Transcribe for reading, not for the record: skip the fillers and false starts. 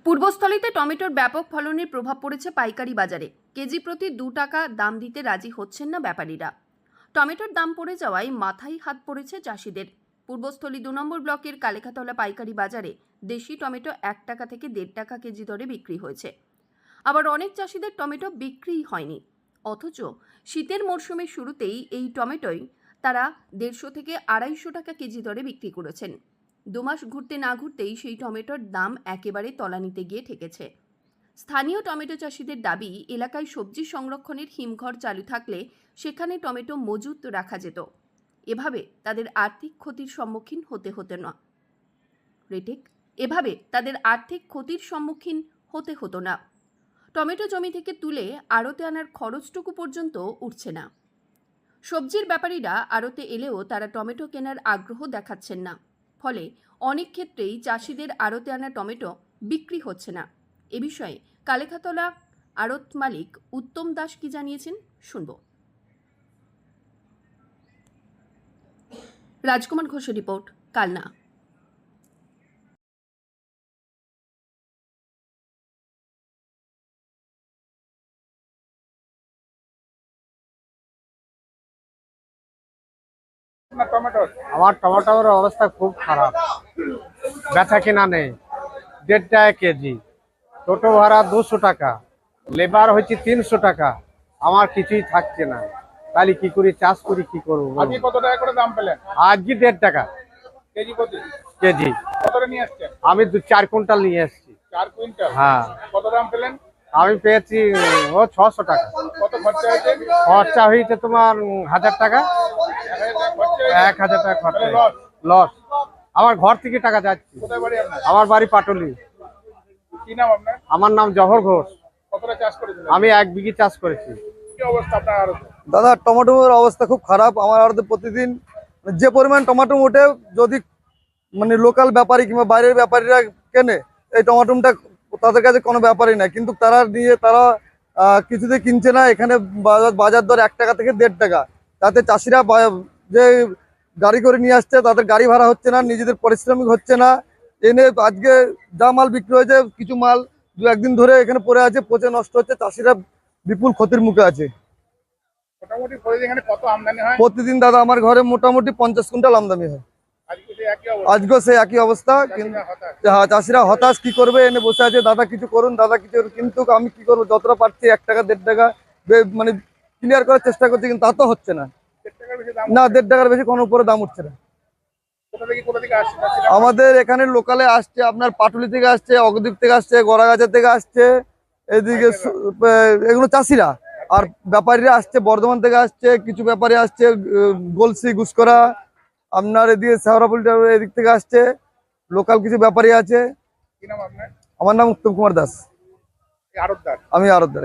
পূর্বস্থলীতে টমেটোর ব্যাপক ফলনের প্রভাব পড়েছে পাইকারি বাজারে। কেজি প্রতি 2 টাকা দাম দিতে রাজি হচ্ছেন না ব্যাপারীরা। টমেটোর দাম পড়ে যাওয়ায় মাথায় হাত পড়েছে চাষিদের। পূর্বস্থলী 2 নম্বর ব্লকের কালেখাতলা পাইকারি বাজারে দেশি টমেটো 1 টাকা থেকে 1.5 টাকা কেজি দরে বিক্রি হয়েছে। আবার অনেক চাষিদের টমেটো বিক্রিই হয়নি, অথচ শীতের মরশুমের শুরুতেই এই টমেটোই তারা 150 থেকে 250 টাকা কেজি দরে বিক্রি করেছেন। 2 মাস ঘুরতে না ঘুরতেই সেই টমেটোর দাম একেবারে তলানিতে গিয়ে ঠেকেছে। স্থানীয় টমেটো চাষিদের দাবি, এলাকায় সবজি সংরক্ষণের হিমঘর চালু থাকলে সেখানে টমেটো মজুত রাখা যেত। এভাবে তাদের আর্থিক ক্ষতির সম্মুখীন হতে হতো না। টমেটো জমি থেকে তুলে আড়তে আনার খরচটুকু পর্যন্ত উঠছে না। সবজির ব্যাপারীরা আড়তে এলেও তারা টমেটো কেনার আগ্রহ দেখাচ্ছেন না। ফলে অনেক ক্ষেত্রেই চাষিদের আড়তে আনা টমেটো বিক্রি হচ্ছে না। এ বিষয়ে কালেখাতলা আড়ত মালিক উত্তম দাস কি জানিয়েছেন শুনব। রাজকুমার ঘোষের রিপোর্ট, কালনা। আমার টমেটোর অবস্থা খুব খারাপ, বেচা কিনা নেই। 1.5 টাকা কেজি, টোটো ভাড়া 200 টাকা, লেবার হচ্ছে 300 টাকা। আমার কিছুই থাকছে না, তাহলে কি করি, চাষ করি কি করবো? আজকে কত টাকা করে দাম পেলেন? আজকে 1.5 টাকা কেজি কত? কেজি। কতটা নিয়ে আসছেন? আমি 4 কুইন্টাল নিয়ে এসেছি। 4 কুইন্টাল? হ্যাঁ। কত দাম পেলেন? আমি পেয়েছি 600 টাকা। কত খরচা হয়েছে? খরচা হয়েছে তোমার 1000 টাকা। 1000 টাকা খরচা। লস। আমার ঘর থেকে টাকা যাচ্ছে। কোথায় বাড়ি আপনার? আমার বাড়ি পাটুলি। কি নাম আপনার? আমার নাম জহর ঘোষ। কতটা চাষ করেছেন? আমি 1 বিঘি চাষ করেছি। কি অবস্থা আপনার আড়তে? দাদা, টমেটোর অবস্থা খুব খারাপ। আমার আড়তে প্রতিদিন যে পরিমাণ টমেটো ওঠে, যদি মানে লোকাল ব্যাপারী কিংবা বাইরের ব্যাপারীরা কেনে এই টমেটোটা, তাদের কাছে কোনো ব্যাপারই নাই। কিন্তু তারা কিছুতে কিনছে না। এখানে বাজার দর 1 টাকা থেকে 1.5 টাকা। তাতে চাষিরা যে গাড়ি করে নিয়ে আসছে, তাদের গাড়ি ভাড়া হচ্ছে না, নিজেদের পারিশ্রমিক হচ্ছে না। এনে আজকে যা মাল বিক্রি হয়েছে, কিছু মাল 2-1 দিন ধরে এখানে পড়ে আছে, পচে নষ্ট হচ্ছে। চাষিরা বিপুল ক্ষতির মুখে আছে। মোটামুটি প্রতিদিন এখানে কত আমদানি হয়? প্রতিদিন দাদা আমার ঘরে মোটামুটি 50 কুইন্টাল আমদানি হয়। আজকে সেই একই অবস্থা? আজকেও সেই একই অবস্থা। কিন্তু চাষিরা হতাশ, কি করবে, এনে বসে আছে। দাদা কিছু করুন, দাদা কিছু। কিন্তু আমি কি করবো, যতটা পারছি 1 টাকা 1.5 টাকা মানে ক্লিয়ার করার চেষ্টা করছি, কিন্তু তা তো হচ্ছে না। 1.5 টাকার বেশি দাম? না, 1.5 টাকার বেশি কোনো উপরে দাম উঠছে না। কোথা থেকে আসছে চাষিরা? আমাদের এখানে লোকালে আসছে, আপনার পাটুলি থেকে আসছে, অগদ্বীপ থেকে আসছে, গড়াগাছা থেকে আসছে, এদিকে এগুলো চাষিরা। আর ব্যাপারীরা আসছে, বর্ধমান থেকে আসছে, কিছু ব্যাপারী আসছে গলসি গুসকরা, আপনার এদিকে শেওড়াফুলি এদিক থেকে আসছে। লোকাল কিছু ব্যাপারী আছে। কি নাম আপনার? আমার নাম উত্তম কুমার দাস। আড়তদার? আমি আড়তদার।